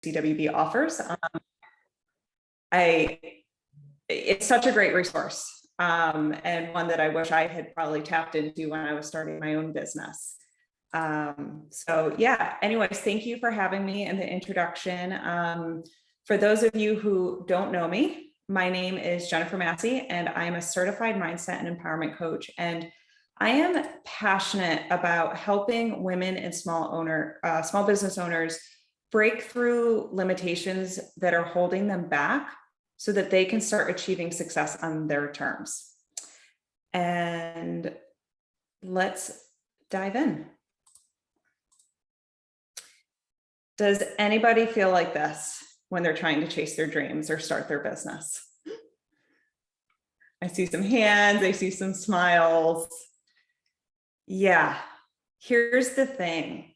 CWB offers. It's such a great resource, and one that I wish I had probably tapped into when I was starting my own business. So yeah, anyways, thank you for having me and the introduction. For those of you who don't know me, my name is Jenn Masse, and I am a certified mindset and empowerment coach. And I am passionate about helping women and small business owners break through limitations that are holding them back so that they can start achieving success on their terms. And let's dive in. Does anybody feel like this when they're trying to chase their dreams or start their business? I see some hands, I see some smiles. Yeah, here's the thing.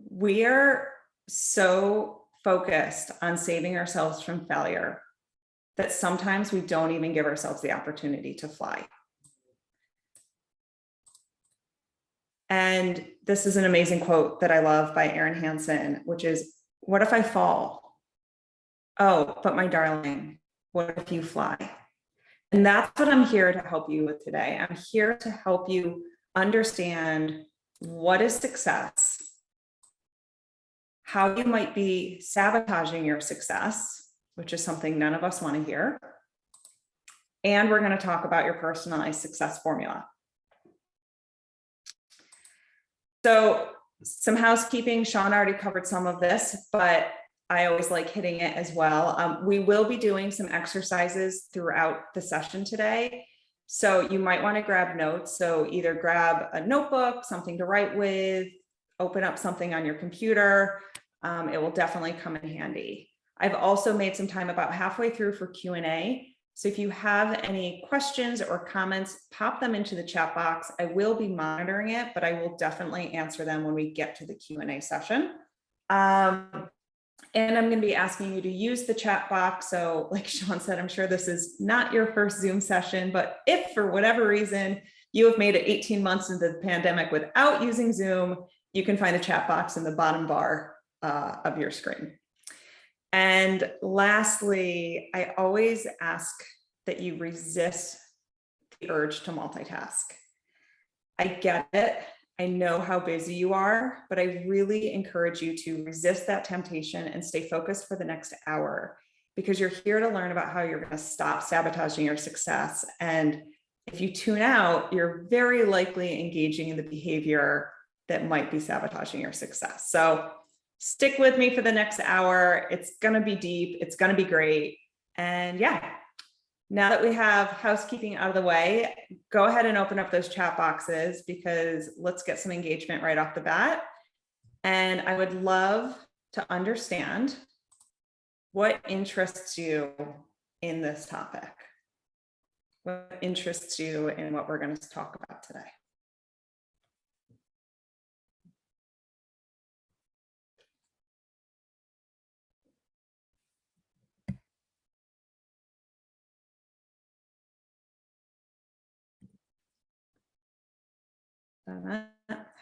We are so focused on saving ourselves from failure that sometimes we don't even give ourselves the opportunity to fly. And this is an amazing quote that I love by Erin Hansen, which is, "What if I fall? Oh, but my darling, what if you fly?" And that's what I'm here to help you with today. I'm here to help you understand what is success, how you might be sabotaging your success, which is something none of us want to hear. And we're going to talk about your personalized success formula. So some housekeeping, Sean already covered some of this, but I always like hitting it as well. We will be doing some exercises throughout the session today. So you might want to grab notes. So either grab a notebook, something to write with, open up something on your computer. It will definitely come in handy. I've also made some time about halfway through for Q&A. So if you have any questions or comments, pop them into the chat box. I will be monitoring it, but I will definitely answer them when we get to the Q&A session. And I'm going to be asking you to use the chat box. So like Sean said, I'm sure this is not your first Zoom session, but if for whatever reason you have made it 18 months into the pandemic without using Zoom, you can find the chat box in the bottom bar of your screen. And lastly, I always ask that you resist the urge to multitask. I get it. I know how busy you are, but I really encourage you to resist that temptation and stay focused for the next hour, because you're here to learn about how you're going to stop sabotaging your success. And if you tune out, you're very likely engaging in the behavior that might be sabotaging your success. So stick with me for the next hour. It's going to be deep. It's going to be great. And yeah, now that we have housekeeping out of the way, go ahead and open up those chat boxes, because let's get some engagement right off the bat. And I would love to understand what interests you in this topic. What interests you in what we're going to talk about today?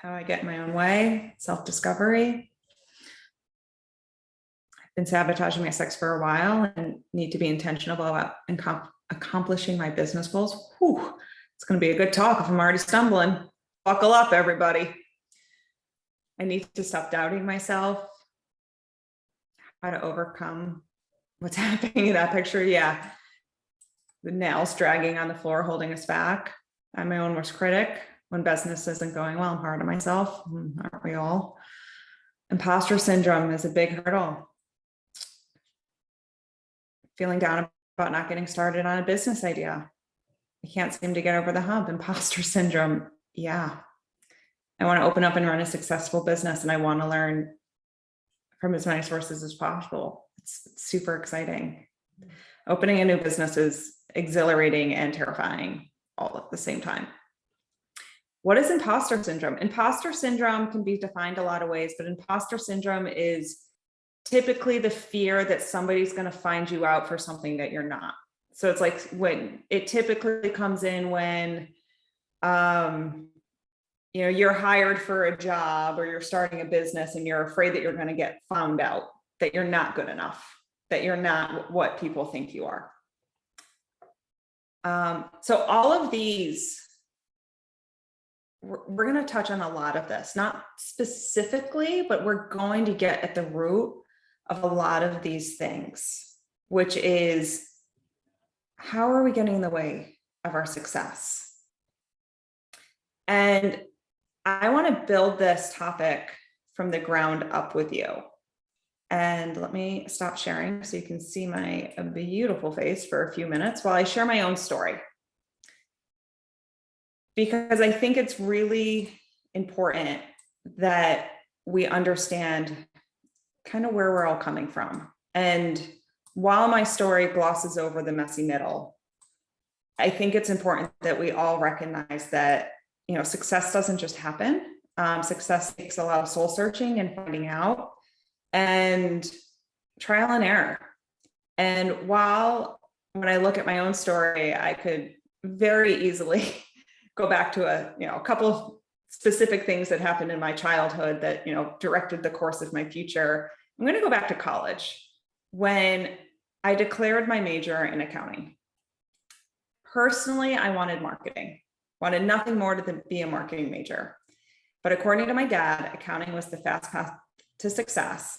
How I get in my own way, self-discovery. I've been sabotaging my sex for a while and need to be intentional about accomplishing my business goals. Whew, it's going to be a good talk if I'm already stumbling. Buckle up, everybody. I need to stop doubting myself. How to overcome what's happening in that picture. Yeah. The nails dragging on the floor, holding us back. I'm my own worst critic. When business isn't going well, I'm hard on myself. Aren't we all? Imposter syndrome is a big hurdle. Feeling down about not getting started on a business idea. I can't seem to get over the hump. Imposter syndrome. Yeah. I want to open up and run a successful business, and I want to learn from as many sources as possible. It's super exciting. Opening a new business is exhilarating and terrifying all at the same time. What is imposter syndrome? Imposter syndrome can be defined a lot of ways, but imposter syndrome is typically the fear that somebody's going to find you out for something that you're not. So it's like when it typically comes in when, you're hired for a job or you're starting a business and you're afraid that you're going to get found out that you're not good enough, that you're not what people think you are. So all of these, we're going to touch on a lot of this, not specifically, but we're going to get at the root of a lot of these things, which is, how are we getting in the way of our success? And I want to build this topic from the ground up with you. And let me stop sharing so you can see my beautiful face for a few minutes while I share my own story. Because I think it's really important that we understand kind of where we're all coming from. And while my story glosses over the messy middle, I think it's important that we all recognize that, you know, success doesn't just happen. Success takes a lot of soul searching and finding out and trial and error. And when I look at my own story, I could very easily go back to a couple of specific things that happened in my childhood that, you know, directed the course of my future. I'm going to go back to college when I declared my major in accounting. Personally, I wanted marketing, wanted nothing more than be a marketing major. But according to my dad, accounting was the fast path to success.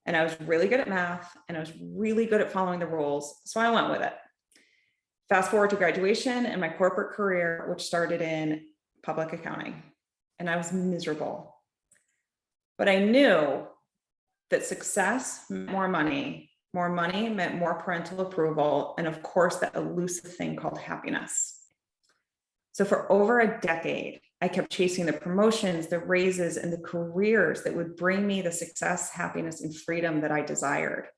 And I was really good at math and I was really good at following the rules. So I went with it. Fast forward to graduation and my corporate career, which started in public accounting. And I was miserable. But I knew that success meant more money. More money meant more parental approval. And of course, that elusive thing called happiness. So for over a decade, I kept chasing the promotions, the raises, and the careers that would bring me the success, happiness, and freedom that I desired,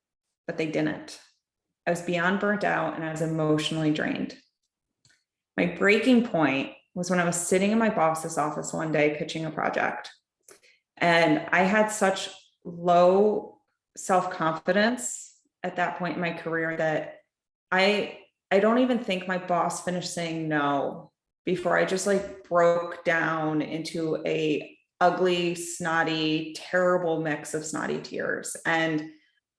but they didn't. I was beyond burnt out and I was emotionally drained. My breaking point was when I was sitting in my boss's office one day pitching a project. And I had such low self-confidence at that point in my career that I don't even think my boss finished saying no before I just like broke down into a ugly, snotty, terrible mix of snotty tears. And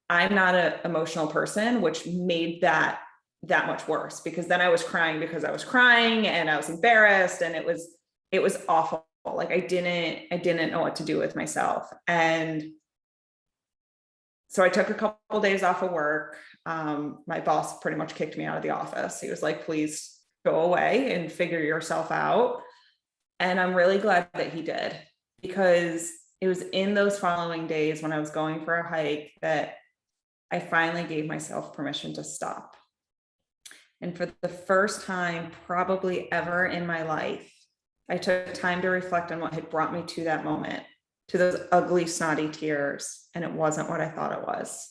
I'm not an emotional person, which made that much worse, because then I was crying because I was crying and I was embarrassed and it was awful. Like I didn't know what to do with myself. And so I took a couple of days off of work. My boss pretty much kicked me out of the office. He was like, please go away and figure yourself out. And I'm really glad that he did, because it was in those following days when I was going for a hike that I finally gave myself permission to stop. And for the first time probably ever in my life, I took time to reflect on what had brought me to that moment, to those ugly, snotty tears. And it wasn't what I thought it was.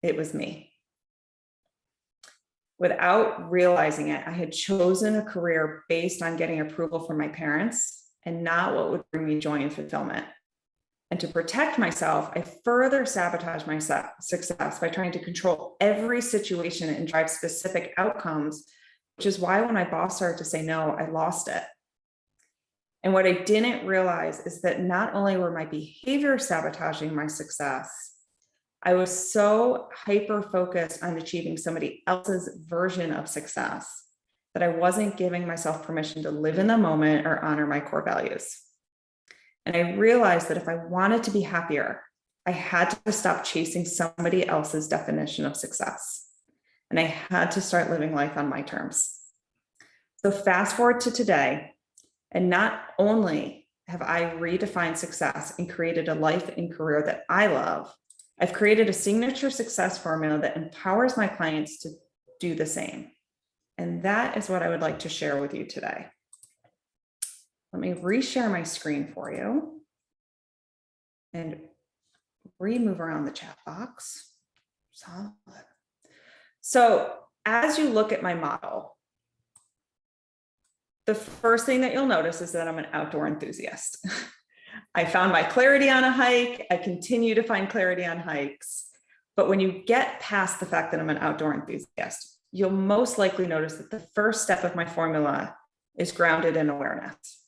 It was me. Without realizing it, I had chosen a career based on getting approval from my parents and not what would bring me joy and fulfillment. And to protect myself, I further sabotaged my success by trying to control every situation and drive specific outcomes, which is why when my boss started to say no, I lost it. And what I didn't realize is that not only were my behaviors sabotaging my success, I was so hyper-focused on achieving somebody else's version of success that I wasn't giving myself permission to live in the moment or honor my core values. And I realized that if I wanted to be happier, I had to stop chasing somebody else's definition of success. And I had to start living life on my terms. So fast forward to today, and not only have I redefined success and created a life and career that I love, I've created a signature success formula that empowers my clients to do the same. And that is what I would like to share with you today. Let me reshare my screen for you and remove around the chat box. Solid. So as you look at my model, the first thing that you'll notice is that I'm an outdoor enthusiast. I found my clarity on a hike. I continue to find clarity on hikes. But when you get past the fact that I'm an outdoor enthusiast, you'll most likely notice that the first step of my formula is grounded in awareness.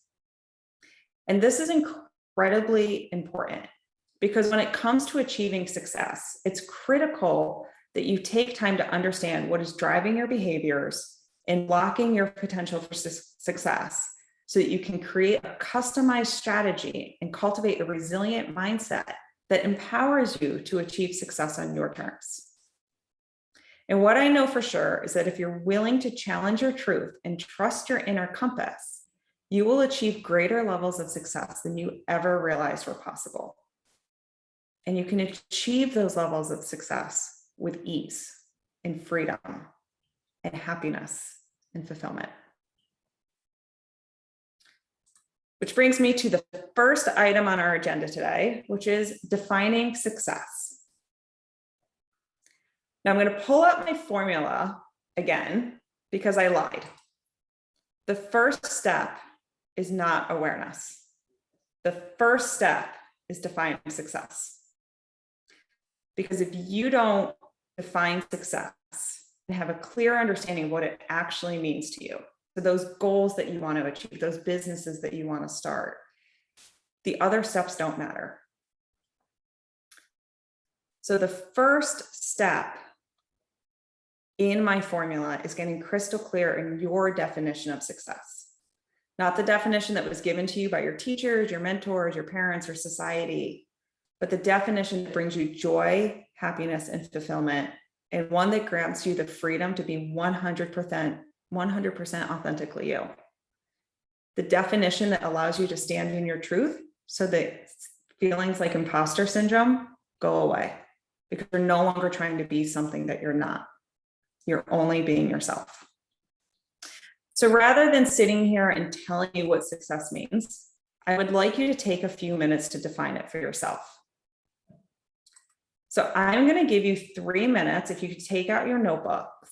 And this is incredibly important Because when it comes to achieving success, it's critical that you take time to understand what is driving your behaviors and blocking your potential for success, so that you can create a customized strategy and cultivate a resilient mindset that empowers you to achieve success on your terms. And what I know for sure is that if you're willing to challenge your truth and trust your inner compass, you will achieve greater levels of success than you ever realized were possible. And you can achieve those levels of success with ease and freedom and happiness and fulfillment. Which brings me to the first item on our agenda today, which is defining success. Now I'm going to pull up my formula again because I lied. The first step is not awareness. The first step is defining success. Because if you don't define success and have a clear understanding of what it actually means to you, for those goals that you want to achieve, those businesses that you want to start, the other steps don't matter. So the first step in my formula is getting crystal clear in your definition of success. Not the definition that was given to you by your teachers, your mentors, your parents, or society, but the definition that brings you joy, happiness, and fulfillment, and one that grants you the freedom to be 100% authentically you. The definition that allows you to stand in your truth so that feelings like imposter syndrome go away, because you're no longer trying to be something that you're not. You're only being yourself. So rather than sitting here and telling you what success means, I would like you to take a few minutes to define it for yourself. So I'm going to give you 3 minutes, if you could take out your notebooks,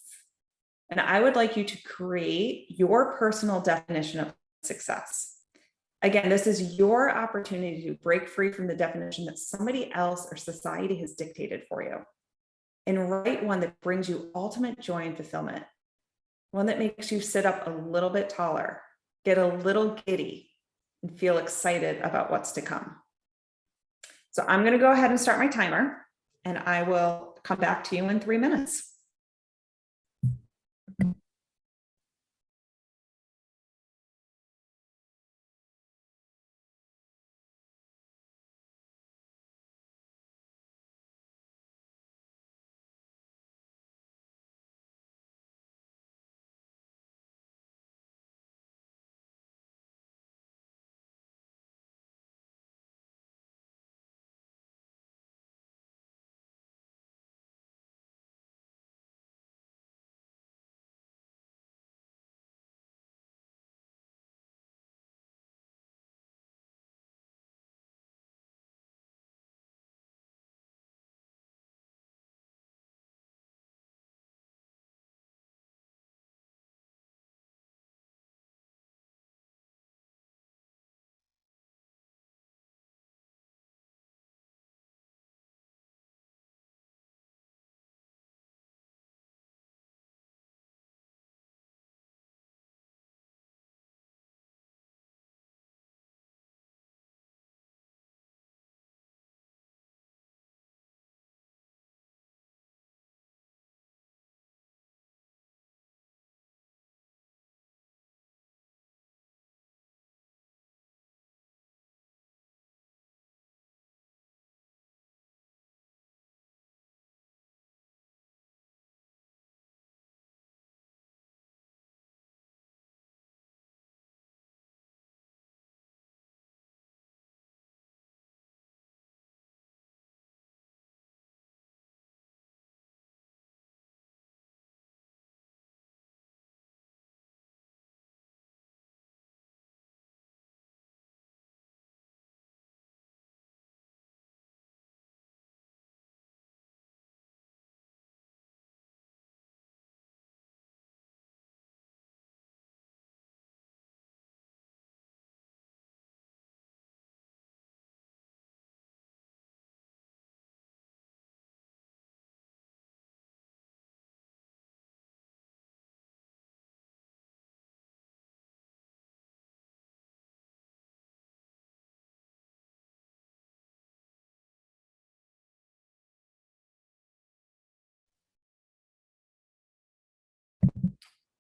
and I would like you to create your personal definition of success. Again, this is your opportunity to break free from the definition that somebody else or society has dictated for you, and write one that brings you ultimate joy and fulfillment. One that makes you sit up a little bit taller, get a little giddy, and feel excited about what's to come. So I'm going to go ahead and start my timer, and I will come back to you in 3 minutes.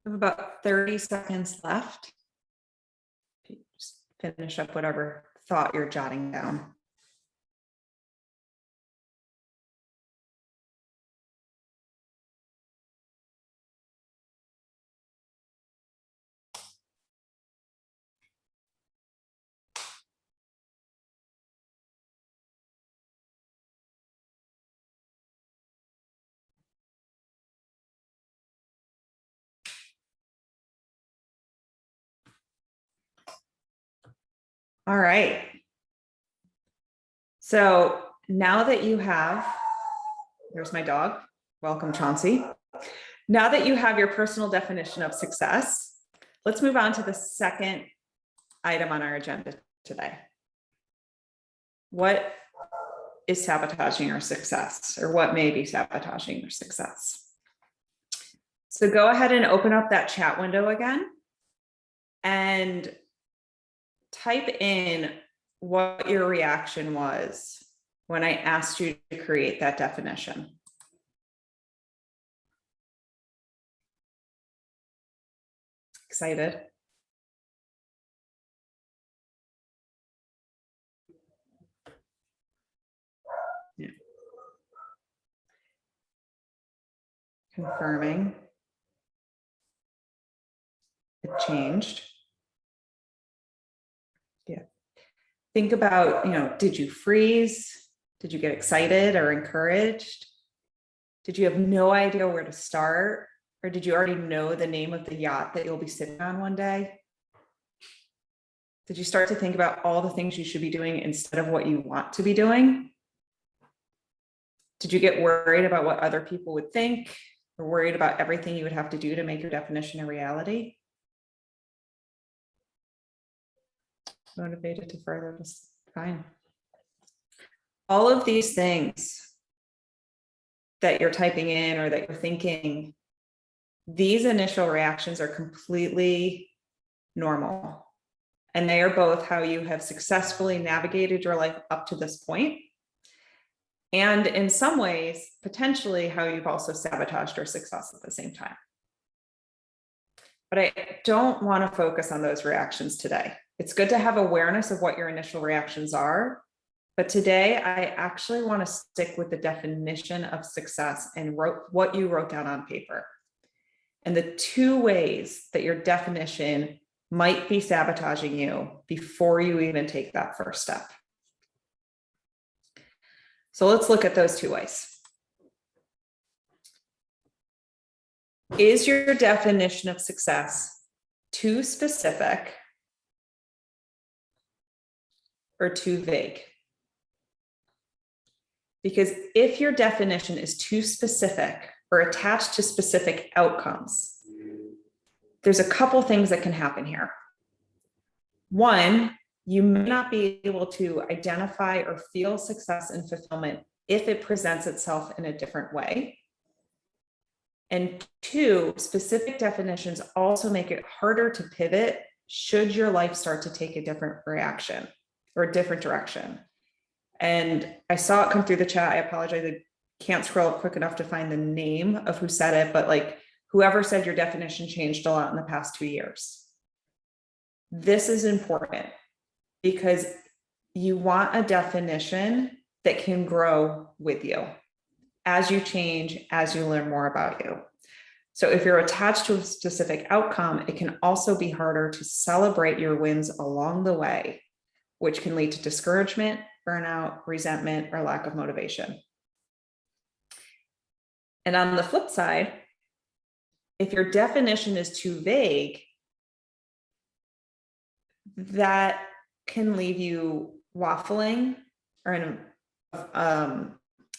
We have about 30 seconds left. Just finish up whatever thought you're jotting down. All right. So now that you have, there's my dog. Welcome, Chauncey. Now that you have your personal definition of success, let's move on to the second item on our agenda today. What is sabotaging your success, or what may be sabotaging your success? So go ahead and open up that chat window again and type in what your reaction was when I asked you to create that definition. Excited? Yeah. Confirming it changed. Yeah. Think about, did you freeze? Did you get excited or encouraged? Did you have no idea where to start? Or did you already know the name of the yacht that you'll be sitting on one day? Did you start to think about all the things you should be doing instead of what you want to be doing? Did you get worried about what other people would think, or worried about everything you would have to do to make your definition a reality? Motivated to further this? Fine. All of these things that you're typing in or that you're thinking, these initial reactions are completely normal. And they are both how you have successfully navigated your life up to this point. And in some ways, potentially how you've also sabotaged your success at the same time. But I don't want to focus on those reactions today. It's good to have awareness of what your initial reactions are. But today, I actually want to stick with the definition of success and what you wrote down on paper. And the two ways that your definition might be sabotaging you before you even take that first step. So let's look at those two ways. Is your definition of success too specific or too vague? Because if your definition is too specific or attached to specific outcomes, there's a couple things that can happen here. One, you may not be able to identify or feel success and fulfillment if it presents itself in a different way. And two, specific definitions also make it harder to pivot should your life start to take a different reaction or a different direction. And I saw it come through the chat. I apologize. I can't scroll up quick enough to find the name of who said it, but like whoever said your definition changed a lot in the past 2 years. This is important because you want a definition that can grow with you as you change, as you learn more about you. So if you're attached to a specific outcome, it can also be harder to celebrate your wins along the way, which can lead to discouragement, burnout, resentment, or lack of motivation. And on the flip side, if your definition is too vague, that can leave you waffling or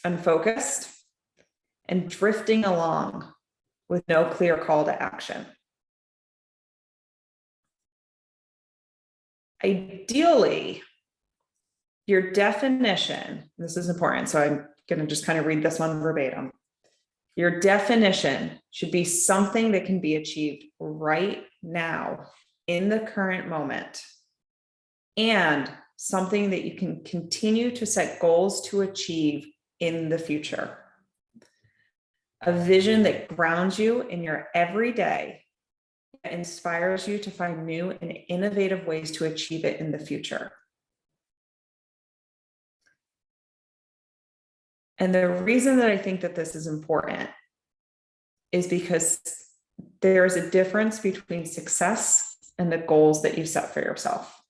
unfocused and drifting along with no clear call to action. Ideally, your definition, this is important, so I'm going to just kind of read this one verbatim. Your definition should be something that can be achieved right now in the current moment, and something that you can continue to set goals to achieve in the future. A vision that grounds you in your everyday that inspires you to find new and innovative ways to achieve it in the future. And the reason that I think that this is important is because there is a difference between success and the goals that you set for yourself.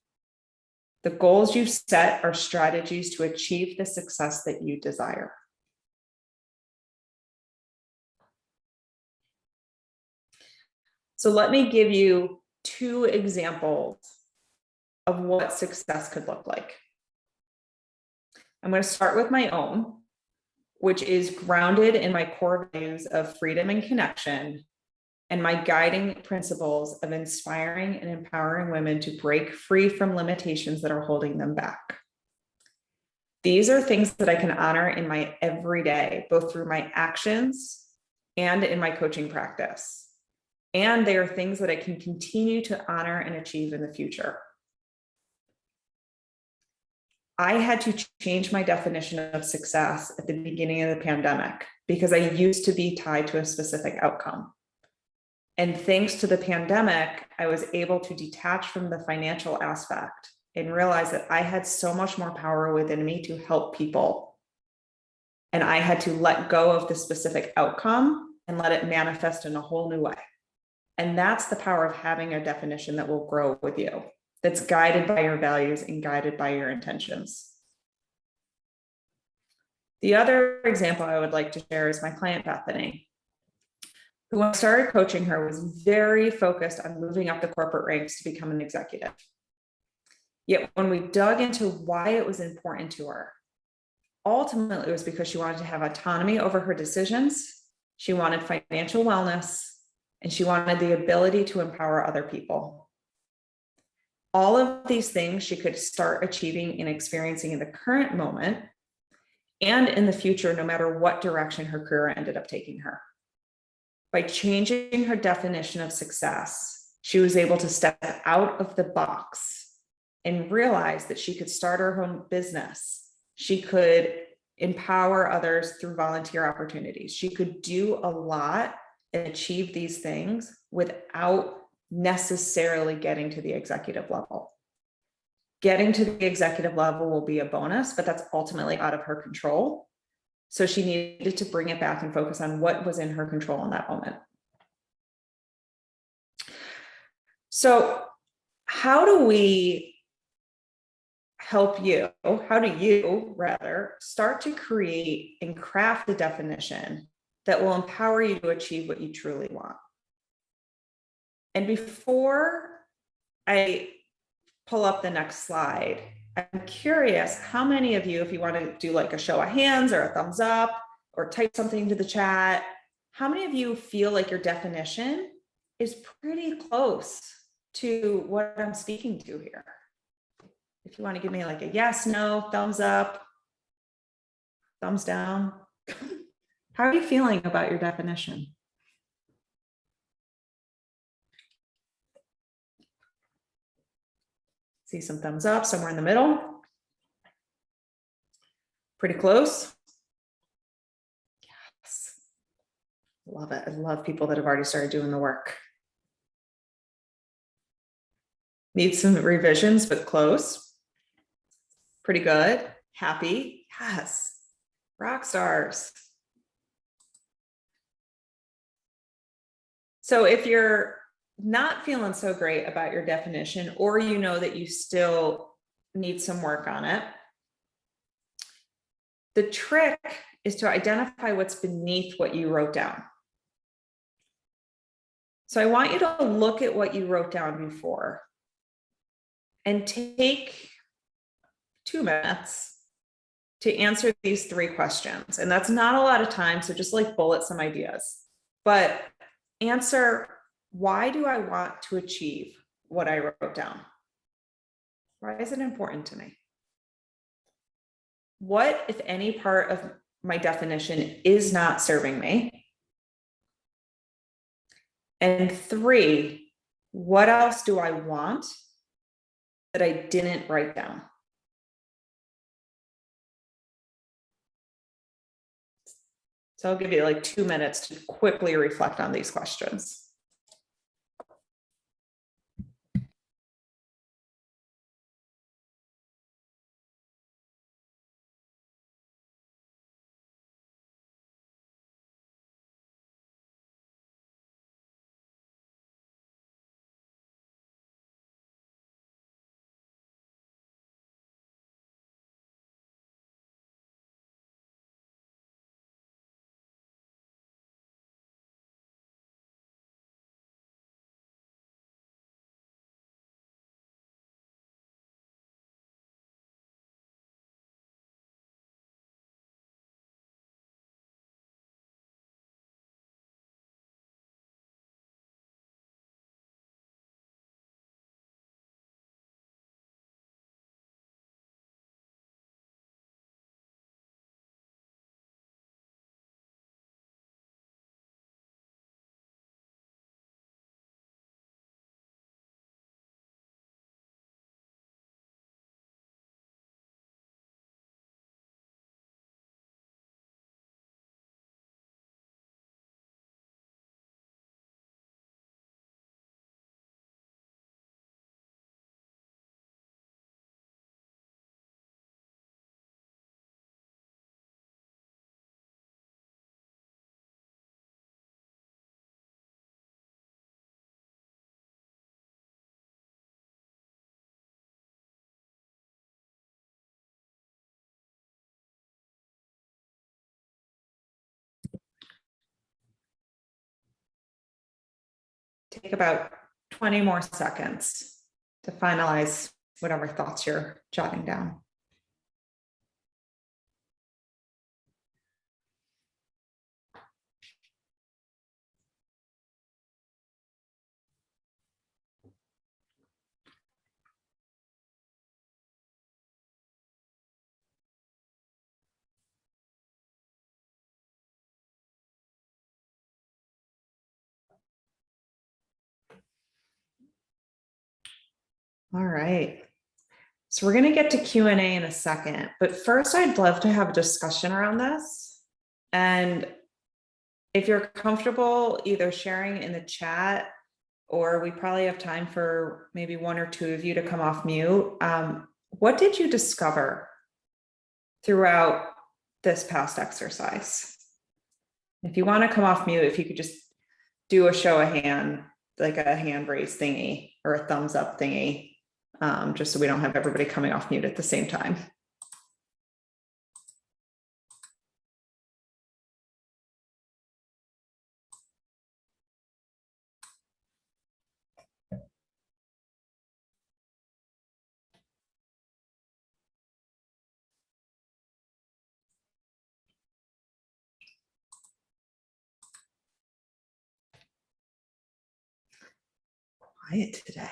The goals you set are strategies to achieve the success that you desire. So let me give you 2 examples of what success could look like. I'm going to start with my own, which is grounded in my core values of freedom and connection, and my guiding principles of inspiring and empowering women to break free from limitations that are holding them back. These are things that I can honor in my everyday, both through my actions and in my coaching practice. And they are things that I can continue to honor and achieve in the future. I had to change my definition of success at the beginning of the pandemic because I used to be tied to a specific outcome. And thanks to the pandemic, I was able to detach from the financial aspect and realize that I had so much more power within me to help people. And I had to let go of the specific outcome and let it manifest in a whole new way. And that's the power of having a definition that will grow with you, that's guided by your values and guided by your intentions. The other example I would like to share is my client, Bethany, who, when I started coaching her, was very focused on moving up the corporate ranks to become an executive. Yet when we dug into why it was important to her, ultimately it was because she wanted to have autonomy over her decisions, she wanted financial wellness, and she wanted the ability to empower other people. All of these things she could start achieving and experiencing in the current moment and in the future, no matter what direction her career ended up taking her. By changing her definition of success, she was able to step out of the box and realize that she could start her own business. She could empower others through volunteer opportunities. She could do a lot and achieve these things without necessarily getting to the executive level. Getting to the executive level will be a bonus, but that's ultimately out of her control. So she needed to bring it back and focus on what was in her control in that moment. So how do we help you? How do you, rather, start to create and craft a definition that will empower you to achieve what you truly want? And before I pull up the next slide, I'm curious how many of you, if you want to do like a show of hands or a thumbs up or type something to the chat, how many of you feel like your definition is pretty close to what I'm speaking to here? If you want to give me like a yes, no, thumbs up, thumbs down. How are you feeling about your definition? See some thumbs up somewhere in the middle. Pretty close. Yes. Love it. I love people that have already started doing the work. Need some revisions, but close. Pretty good. Happy. Yes. Rock stars. So if you're not feeling so great about your definition, or you know that you still need some work on it, the trick is to identify what's beneath what you wrote down. So I want you to look at what you wrote down before and take 2 minutes to answer these 3 questions. And that's not a lot of time, so just like bullet some ideas. But answer, why do I want to achieve what I wrote down? Why is it important to me? What, if any, part of my definition is not serving me? And 3, what else do I want that I didn't write down? So I'll give you like 2 minutes to quickly reflect on these questions. take about 20 more seconds to finalize whatever thoughts you're jotting down. All right. So we're going to get to Q&A in a second, but first I'd love to have a discussion around this. And if you're comfortable either sharing in the chat, or we probably have time for maybe one or two of you to come off mute. What did you discover throughout this past exercise? If you want to come off mute, if you could just do a show of hand, like a hand raise thingy or a thumbs up thingy, just so we don't have everybody coming off mute at the same time. Quiet today.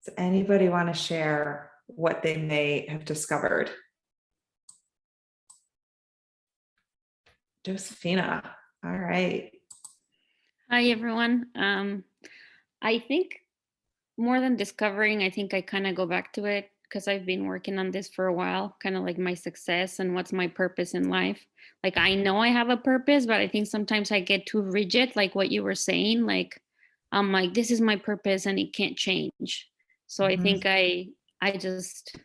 Does anybody want to share what they may have discovered? Josephina, all right. Hi, everyone. I think more than discovering, I think I kind of go back to it because I've been working on this for a while, kind of like my success and what's my purpose in life. Like, I know I have a purpose, but I think sometimes I get too rigid, like what you were saying. Like, I'm like, this is my purpose and it can't change. So I think I just,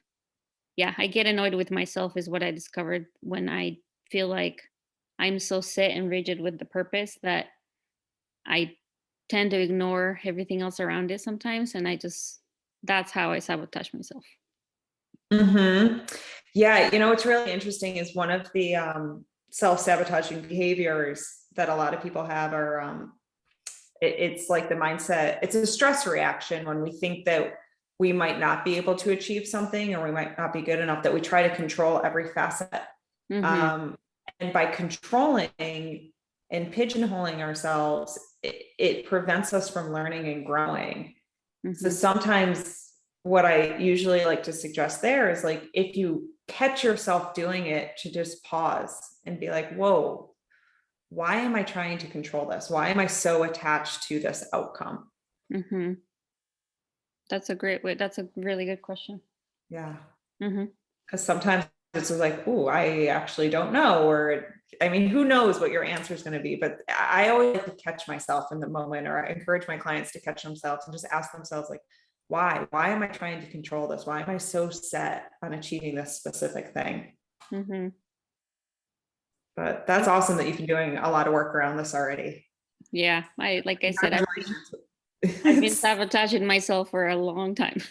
yeah, I get annoyed with myself is what I discovered when I feel like I'm so set and rigid with the purpose that I tend to ignore everything else around it sometimes. And that's how I sabotage myself. Yeah, you know, what's really interesting is one of the self-sabotaging behaviors that a lot of people have are, it's like the mindset, it's a stress reaction when we think that we might not be able to achieve something or we might not be good enough, that we try to control every facet. And by controlling and pigeonholing ourselves, it prevents us from learning and growing. So sometimes what I usually like to suggest there is, like, if you catch yourself doing it, to just pause and be like, whoa, why am I trying to control this? Why am I so attached to this outcome? That's a great way. That's a really good question. Yeah. Because sometimes it's just like, oh, I actually don't know. Or, I mean, who knows what your answer is going to be, but I always like to catch myself in the moment, or I encourage my clients to catch themselves and just ask themselves, like, why am I trying to control this? Why am I so set on achieving this specific thing? But that's awesome that you've been doing a lot of work around this already. Yeah. Like I said, I've been sabotaging myself for a long time.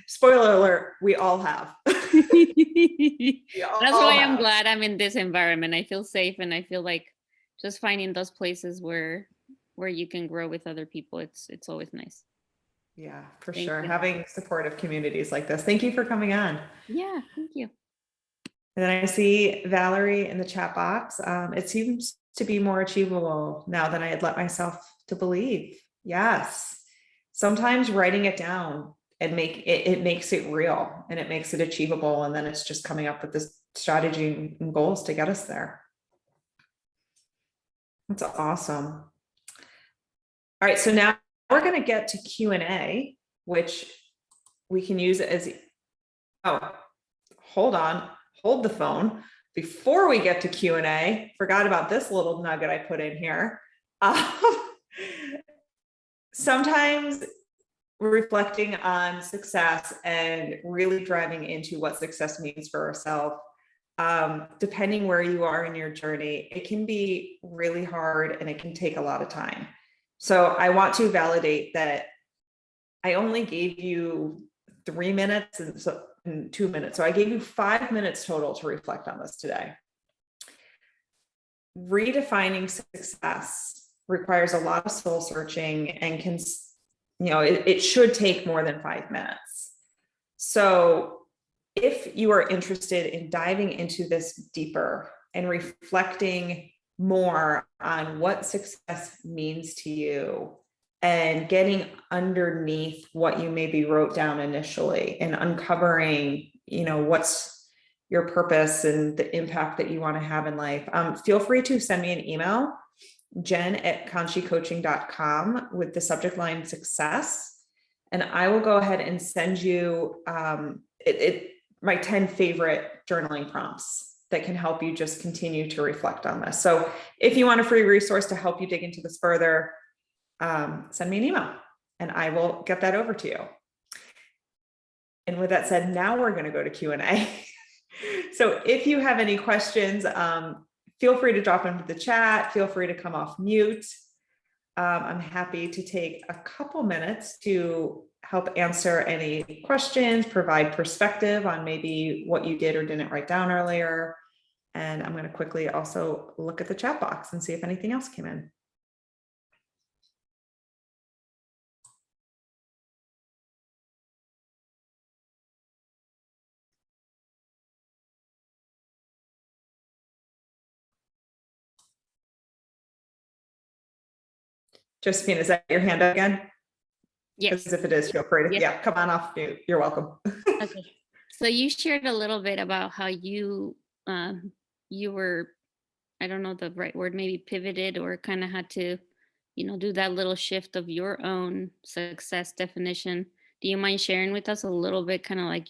Spoiler alert, we all have. That's why I'm glad I'm in this environment. I feel safe, and I feel like just finding those places where you can grow with other people, it's always nice. Yeah, for sure. Having supportive communities like this. Thank you for coming on. Yeah, thank you. And then I see Valerie in the chat box. It seems to be more achievable now than I had let myself to believe. Yes. Sometimes writing it down and it makes it real, and it makes it achievable. And then it's just coming up with this strategy and goals to get us there. That's awesome. All right. So now we're going to get to Q&A, which we can use as, oh, hold on, hold the phone. Before we get to Q&A, forgot about this little nugget I put in here. Sometimes reflecting on success and really driving into what success means for ourselves, depending where you are in your journey, it can be really hard and it can take a lot of time. So I want to validate that I only gave you 3 minutes and 2 minutes. So I gave you 5 minutes total to reflect on this today. redefining success requires a lot of soul searching and can, it should take more than 5 minutes. So if you are interested in diving into this deeper and reflecting more on what success means to you and getting underneath what you maybe wrote down initially and uncovering, what's your purpose and the impact that you want to have in life, feel free to send me an email, Jenn@conshycoaching.com, with the subject line success. And I will go ahead and send you my 10 favorite journaling prompts that can help you just continue to reflect on this. So if you want a free resource to help you dig into this further, send me an email and I will get that over to you. And with that said, now we're going to go to Q&A. So if you have any questions, feel free to drop into the chat. Feel free to come off mute. I'm happy to take a couple minutes to help answer any questions, provide perspective on maybe what you did or didn't write down earlier. And I'm going to quickly also look at the chat box and see if anything else came in. Josephine, is that your hand up again? Yes. Because if it is, feel free to, come on off mute. You're welcome. Okay. So you shared a little bit about how you were, I don't know the right word, maybe pivoted or kind of had to, do that little shift of your own success definition. Do you mind sharing with us a little bit, kind of like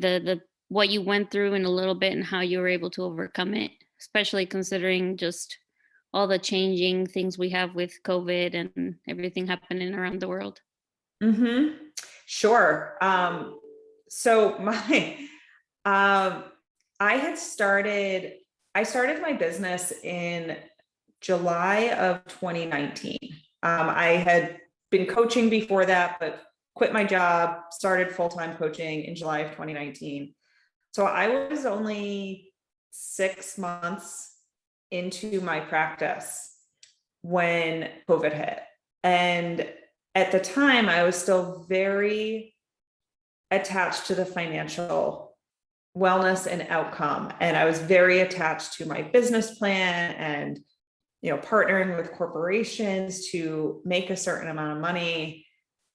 the what you went through in a little bit and how you were able to overcome it, especially considering just all the changing things we have with COVID and everything happening around the world? Mm-hmm. Sure. So I started my business in July of 2019. I had been coaching before that, but quit my job, started full-time coaching in July of 2019. So I was only 6 months into my practice when COVID hit. And at the time, I was still very attached to the financial wellness and outcome. And I was very attached to my business plan and, partnering with corporations to make a certain amount of money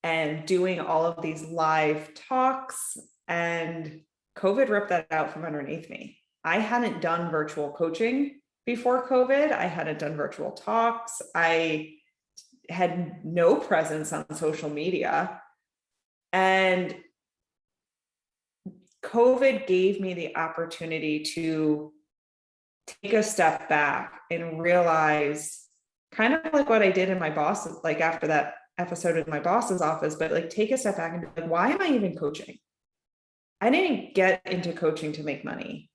and doing all of these live talks. And COVID ripped that out from underneath me. I hadn't done virtual coaching before COVID. I hadn't done virtual talks. I had no presence on social media. And COVID gave me the opportunity to take a step back and realize, kind of like what I did in my boss, like after that episode in my boss's office, but like take a step back and be like, why am I even coaching? I didn't get into coaching to make money.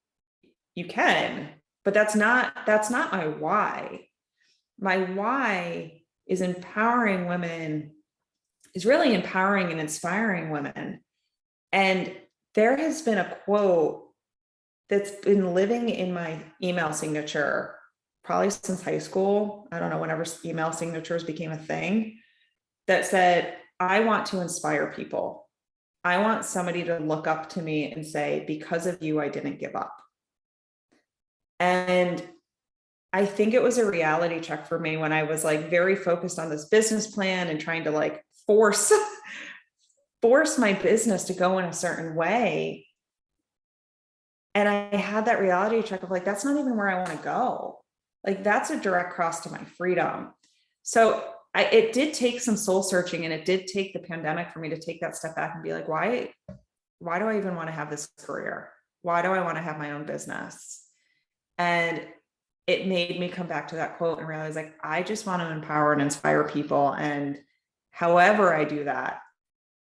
You can, but that's not my why. My why is empowering women, is really empowering and inspiring women. And there has been a quote that's been living in my email signature probably since high school. I don't know, whenever email signatures became a thing, that said, I want to inspire people. I want somebody to look up to me and say, because of you, I didn't give up. And I think it was a reality check for me when I was like very focused on this business plan and trying to like force my business to go in a certain way. And I had that reality check of like, that's not even where I want to go. Like that's a direct cross to my freedom. So it did take some soul searching, and it did take the pandemic for me to take that step back and be like, why do I even want to have this career? Why do I want to have my own business? And it made me come back to that quote and realize like, I just want to empower and inspire people. And however I do that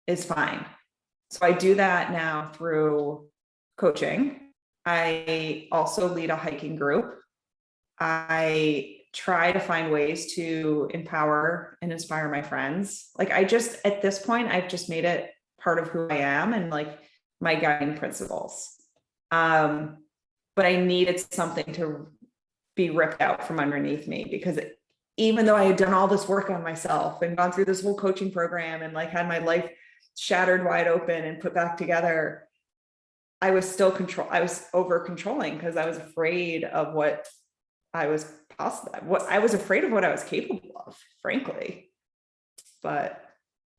is fine. So I do that now through coaching. I also lead a hiking group. I try to find ways to empower and inspire my friends. Like at this point, I've just made it part of who I am and like my guiding principles. But I needed something to be ripped out from underneath me, because even though I had done all this work on myself and gone through this whole coaching program and like had my life shattered wide open and put back together, I was over controlling because I was afraid of what I was afraid of what I was capable of, frankly. But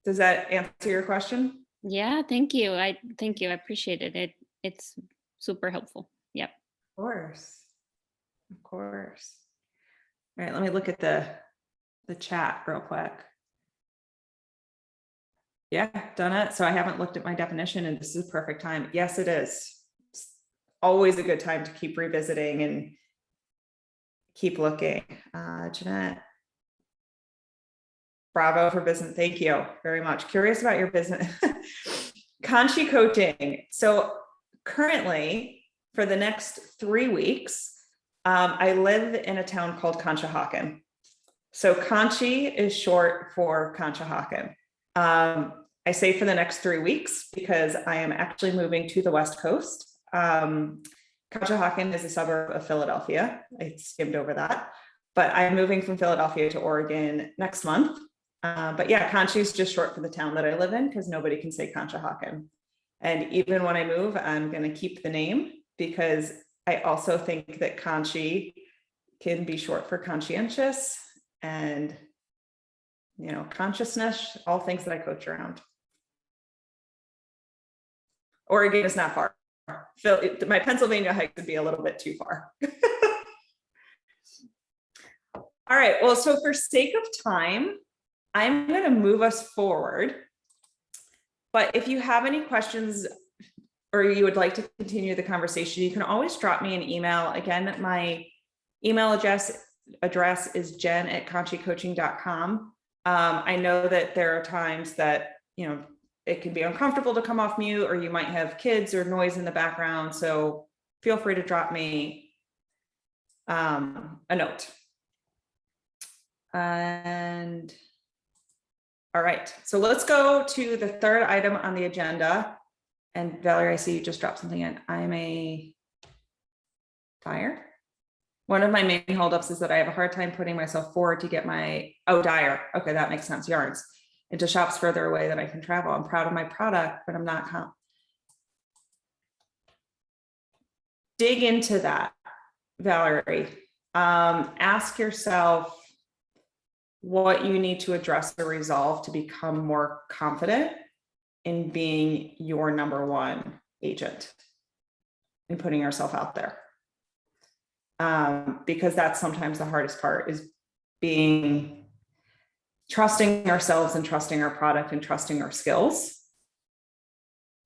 does that answer your question? Yeah, thank you. I appreciate it. It's super helpful. Yep. Of course. Of course. All right, let me look at the chat real quick. Yeah, done it. So I haven't looked at my definition, and this is a perfect time. Yes, it is. It's always a good time to keep revisiting and keep looking. Jeanette, bravo for business. Thank you very much. Curious about your business. Conshy Coaching. So currently, for the next 3 weeks, I live in a town called Conshohocken. So Conshy is short for Conshohocken. I say for the next 3 weeks because I am actually moving to the West Coast. Conshohocken is a suburb of Philadelphia. I skimmed over that, but I'm moving from Philadelphia to Oregon next month. But yeah, Conshy is just short for the town that I live in because nobody can say Conshohocken. And even when I move, I'm going to keep the name because I also think that Conshy can be short for conscientious and, you know, consciousness, all things that I coach around. Oregon is not far. My Pennsylvania hike would be a little bit too far. All right, well, so for sake of time, I'm going to move us forward. But if you have any questions or you would like to continue the conversation, you can always drop me an email. Again, my email address is jen@conshycoaching.com. I know that there are times that, you know, it can be uncomfortable to come off mute, or you might have kids or noise in the background. So feel free to drop me a note. And all right, so let's go to the third item on the agenda. And Valerie, I see you just dropped something in. I'm a dyer. One of my main holdups is that I have a hard time putting myself forward to get my, dyer. Okay, that makes sense, yarns, into shops further away that I can travel. I'm proud of my product, but I'm not dig into that, Valerie. Ask yourself what you need to address or resolve to become more confident in being your number one agent and putting yourself out there. Because that's sometimes the hardest part, is trusting ourselves and trusting our product and trusting our skills.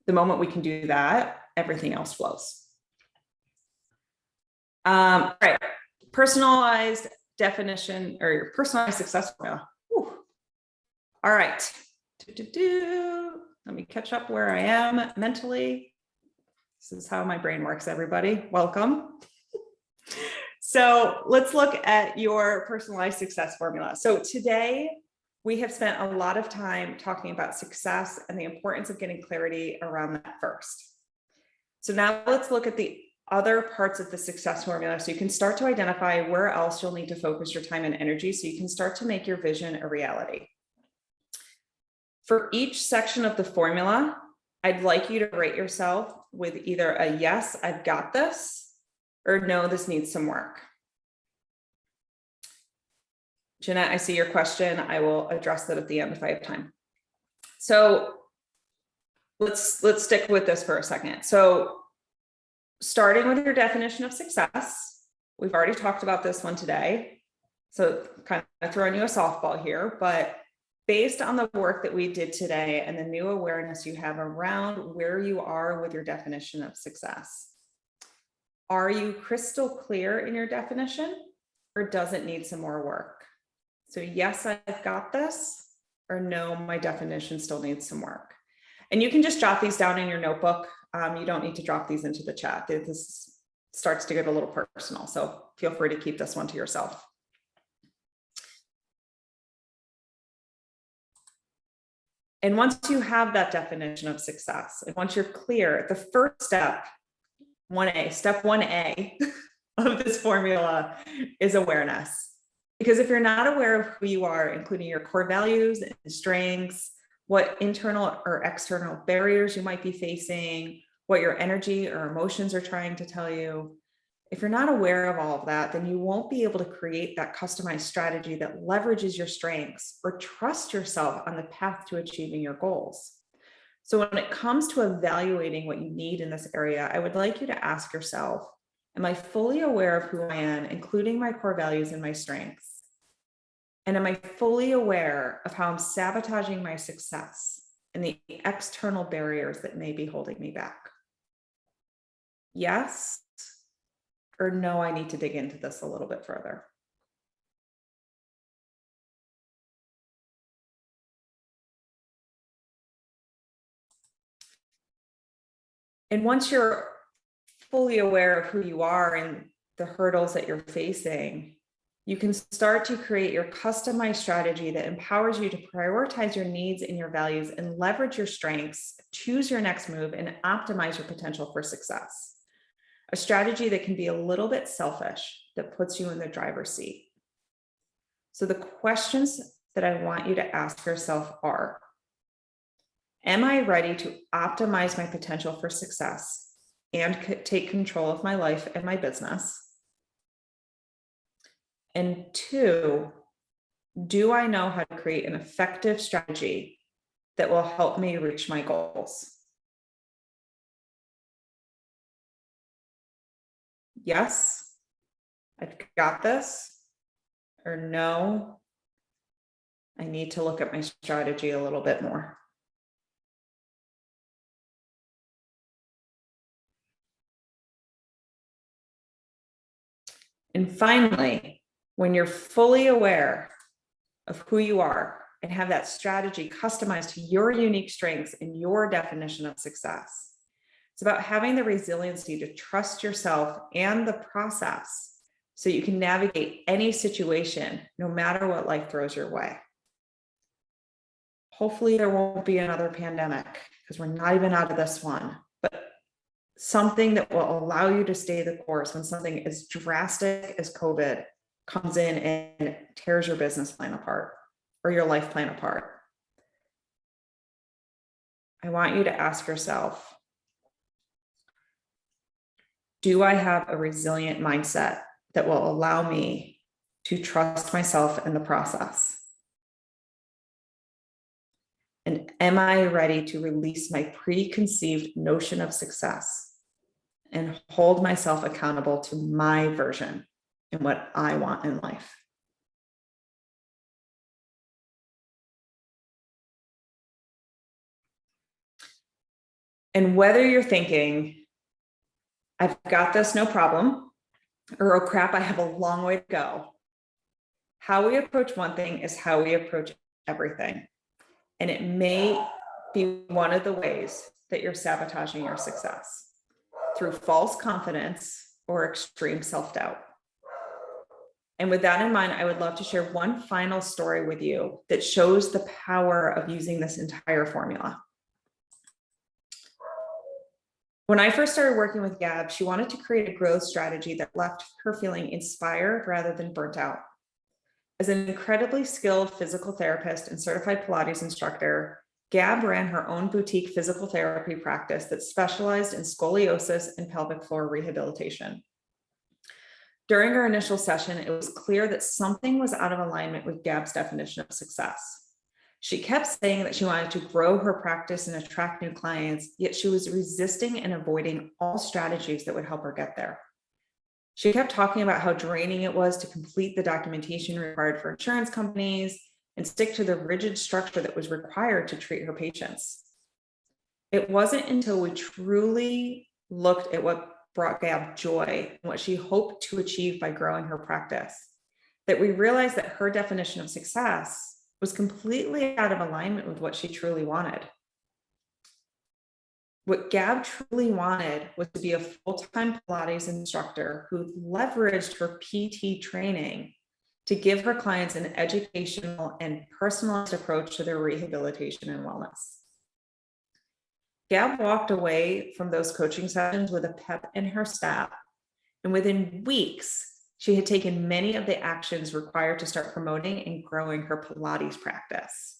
The moment we can do that, everything else flows. All right, personalized definition or your personalized success formula. Whew. All right. Let me catch up where I am mentally. This is how my brain works, everybody. Welcome. So let's look at your personalized success formula. So today we have spent a lot of time talking about success and the importance of getting clarity around that first. So now let's look at the other parts of the success formula, so you can start to identify where else you'll need to focus your time and energy so you can start to make your vision a reality. For each section of the formula, I'd like you to rate yourself with either a yes, I've got this, or no, this needs some work. Jeanette, I see your question. I will address that at the end if I have time. So let's stick with this for a second. So starting with your definition of success, we've already talked about this one today. So kind of throwing you a softball here, but based on the work that we did today and the new awareness you have around where you are with your definition of success, are you crystal clear in your definition, or does it need some more work? So yes, I've got this, or no, my definition still needs some work. And you can just jot these down in your notebook. You don't need to drop these into the chat. This starts to get a little personal, so feel free to keep this one to yourself. And once you have that definition of success, and once you're clear, the first step, step 1A of this formula is awareness. Because if you're not aware of who you are, including your core values and strengths, what internal or external barriers you might be facing, what your energy or emotions are trying to tell you, if you're not aware of all of that, then you won't be able to create that customized strategy that leverages your strengths or trust yourself on the path to achieving your goals. So when it comes to evaluating what you need in this area, I would like you to ask yourself, am I fully aware of who I am, including my core values and my strengths? And am I fully aware of how I'm sabotaging my success and the external barriers that may be holding me back? Yes or no, I need to dig into this a little bit further. And once you're fully aware of who you are and the hurdles that you're facing, you can start to create your customized strategy that empowers you to prioritize your needs and your values and leverage your strengths, choose your next move, and optimize your potential for success. A strategy that can be a little bit selfish, that puts you in the driver's seat. So the questions that I want you to ask yourself are, am I ready to optimize my potential for success and take control of my life and my business? And 2, do I know how to create an effective strategy that will help me reach my goals? Yes, I've got this, or no, I need to look at my strategy a little bit more. And finally, when you're fully aware of who you are and have that strategy customized to your unique strengths and your definition of success, it's about having the resiliency to trust yourself and the process so you can navigate any situation, no matter what life throws your way. Hopefully there won't be another pandemic because we're not even out of this one, but something that will allow you to stay the course when something as drastic as COVID comes in and tears your business plan apart or your life plan apart. I want you to ask yourself, do I have a resilient mindset that will allow me to trust myself in the process? And am I ready to release my preconceived notion of success and hold myself accountable to my version and what I want in life? And whether you're thinking, I've got this, no problem, or oh crap, I have a long way to go, how we approach one thing is how we approach everything. And it may be one of the ways that you're sabotaging your success through false confidence or extreme self-doubt. And with that in mind, I would love to share one final story with you that shows the power of using this entire formula. When I first started working with Gab, she wanted to create a growth strategy that left her feeling inspired rather than burnt out. As an incredibly skilled physical therapist and certified Pilates instructor, Gab ran her own boutique physical therapy practice that specialized in scoliosis and pelvic floor rehabilitation. During our initial session, it was clear that something was out of alignment with Gab's definition of success. She kept saying that she wanted to grow her practice and attract new clients, yet she was resisting and avoiding all strategies that would help her get there. She kept talking about how draining it was to complete the documentation required for insurance companies and stick to the rigid structure that was required to treat her patients. It wasn't until we truly looked at what brought Gab joy and what she hoped to achieve by growing her practice that we realized that her definition of success was completely out of alignment with what she truly wanted. What Gab truly wanted was to be a full-time Pilates instructor who leveraged her PT training to give her clients an educational and personalized approach to their rehabilitation and wellness. Gab walked away from those coaching sessions with a pep in her step And within weeks, she had taken many of the actions required to start promoting and growing her Pilates practice.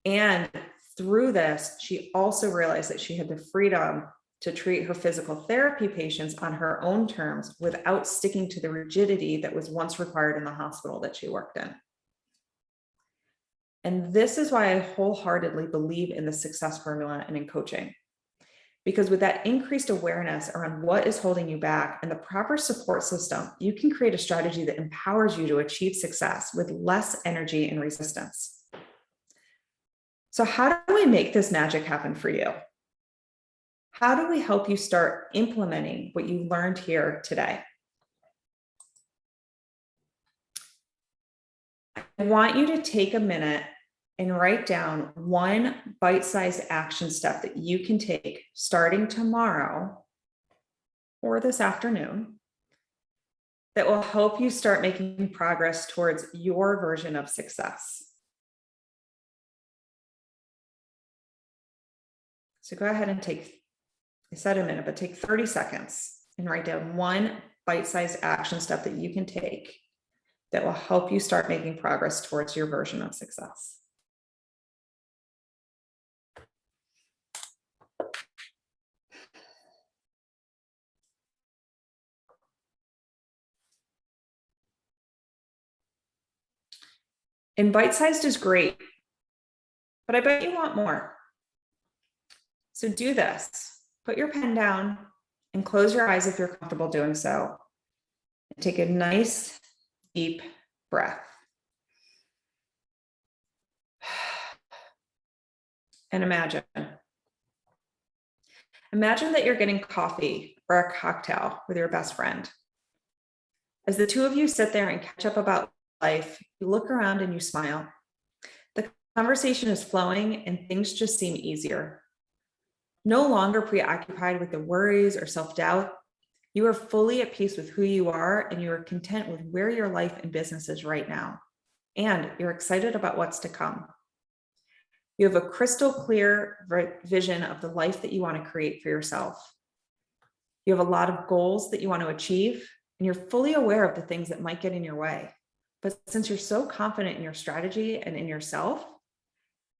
And through this, she also realized that she had the freedom to treat her physical therapy patients on her own terms without sticking to the rigidity that was once required in the hospital that she worked in. And this is why I wholeheartedly believe in the success formula and in coaching. Because with that increased awareness around what is holding you back and the proper support system, you can create a strategy that empowers you to achieve success with less energy and resistance. So how do we make this magic happen for you? How do we help you start implementing what you learned here today? I want you to take a minute and write down one bite-sized action step that you can take starting tomorrow or this afternoon that will help you start making progress towards your version of success. So go ahead and I said a minute, but take 30 seconds and write down one bite-sized action step that you can take that will help you start making progress towards your version of success. And bite-sized is great, but I bet you want more. So do this. Put your pen down and close your eyes if you're comfortable doing so. And take a nice, deep breath. And imagine that you're getting coffee or a cocktail with your best friend. As the two of you sit there and catch up about life, you look around and you smile. The conversation is flowing and things just seem easier. No longer preoccupied with the worries or self-doubt, you are fully at peace with who you are and you are content with where your life and business is right now. And you're excited about what's to come. You have a crystal clear vision of the life that you want to create for yourself. You have a lot of goals that you want to achieve, and you're fully aware of the things that might get in your way. But since you're so confident in your strategy and in yourself,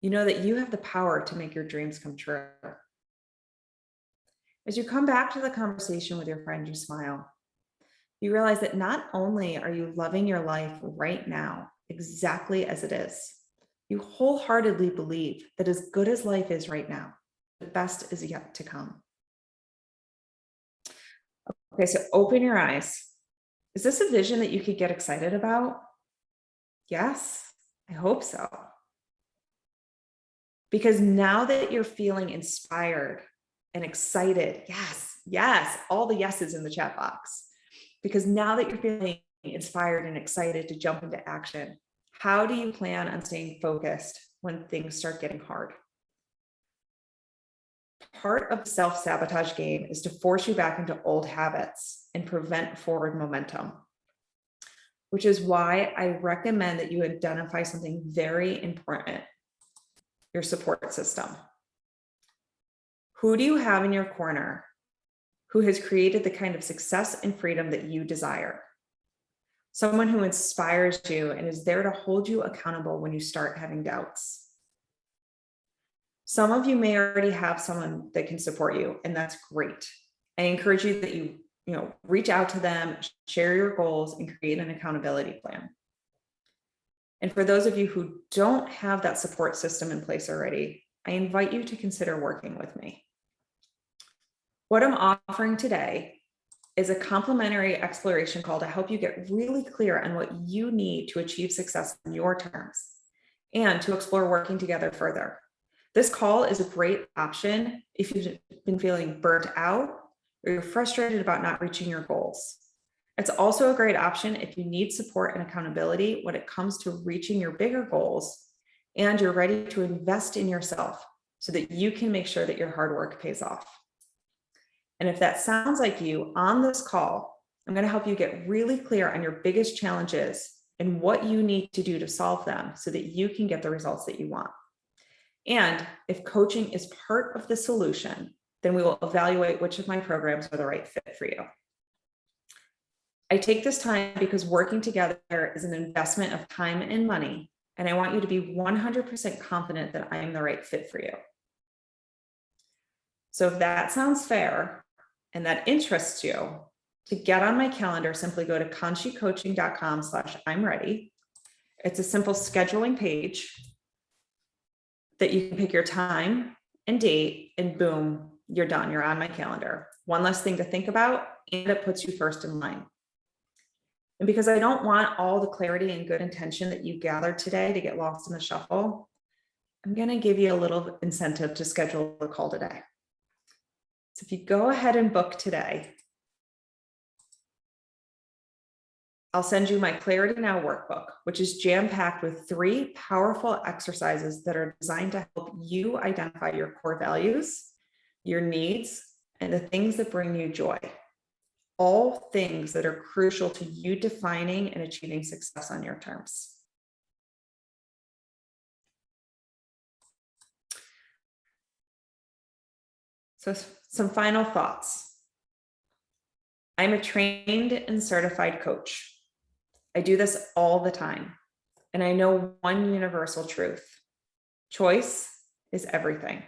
you know that you have the power to make your dreams come true. As you come back to the conversation with your friend, you smile. You realize that not only are you loving your life right now, exactly as it is, you wholeheartedly believe that as good as life is right now, the best is yet to come. Okay, so open your eyes. Is this a vision that you could get excited about? Yes, I hope so. Because now that you're feeling inspired and excited, yes, all the yeses in the chat box. Because now that you're feeling inspired and excited to jump into action, how do you plan on staying focused when things start getting hard? Part of the self-sabotage game is to force you back into old habits and prevent forward momentum, which is why I recommend that you identify something very important: your support system. Who do you have in your corner who has created the kind of success and freedom that you desire? Someone who inspires you and is there to hold you accountable when you start having doubts. Some of you may already have someone that can support you, and that's great. I encourage you that you reach out to them, share your goals, and create an accountability plan. And for those of you who don't have that support system in place already, I invite you to consider working with me. What I'm offering today is a complimentary exploration call to help you get really clear on what you need to achieve success on your terms and to explore working together further. This call is a great option if you've been feeling burnt out or you're frustrated about not reaching your goals. It's also a great option if you need support and accountability when it comes to reaching your bigger goals and you're ready to invest in yourself so that you can make sure that your hard work pays off. And if that sounds like you, on this call, I'm going to help you get really clear on your biggest challenges and what you need to do to solve them so that you can get the results that you want. And if coaching is part of the solution, Then we will evaluate which of my programs are the right fit for you. I take this time because working together is an investment of time and money, and I want you to be 100% confident that I am the right fit for you. So if that sounds fair and that interests you, to get on my calendar, simply go to conshycoaching.com/I'm ready. It's a simple scheduling page that you can pick your time and date, and boom, you're done. You're on my calendar. One less thing to think about, and it puts you first in line. And because I don't want all the clarity and good intention that you gathered today to get lost in the shuffle, I'm going to give you a little incentive to schedule a call today. So if you go ahead and book today, I'll send you my Clarity Now workbook, which is jam-packed with 3 powerful exercises that are designed to help you identify your core values, your needs, and the things that bring you joy. All things that are crucial to you defining and achieving success on your terms. So some final thoughts. I'm a trained and certified coach. I do this all the time, and I know one universal truth. Choice is everything.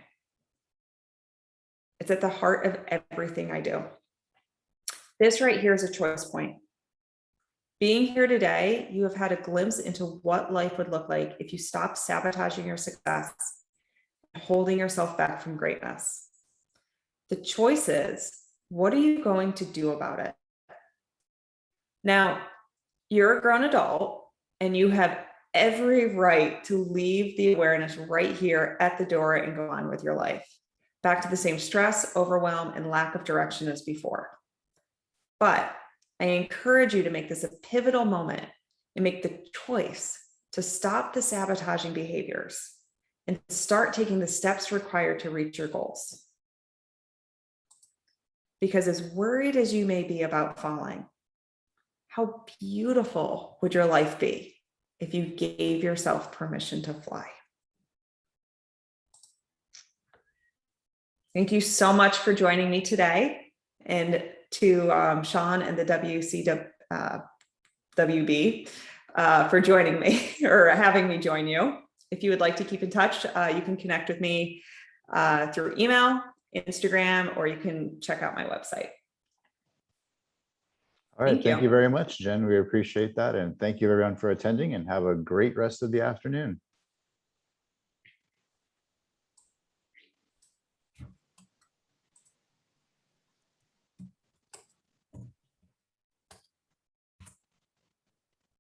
It's at the heart of everything I do. This right here is a choice point. Being here today, you have had a glimpse into what life would look like if you stopped sabotaging your success and holding yourself back from greatness. The choice is, what are you going to do about it? Now, you're a grown adult and you have every right to leave the awareness right here at the door and go on with your life, back to the same stress, overwhelm, and lack of direction as before. But I encourage you to make this a pivotal moment and make the choice to stop the sabotaging behaviors and start taking the steps required to reach your goals. Because as worried as you may be about falling, how beautiful would your life be if you gave yourself permission to fly? Thank you so much for joining me today, and to Sean and the WB for joining me or having me join you. If you would like to keep in touch, you can connect with me through email, Instagram, or you can check out my website. All right. Thank you very much, Jen. We appreciate that. And thank you everyone for attending, and have a great rest of the afternoon.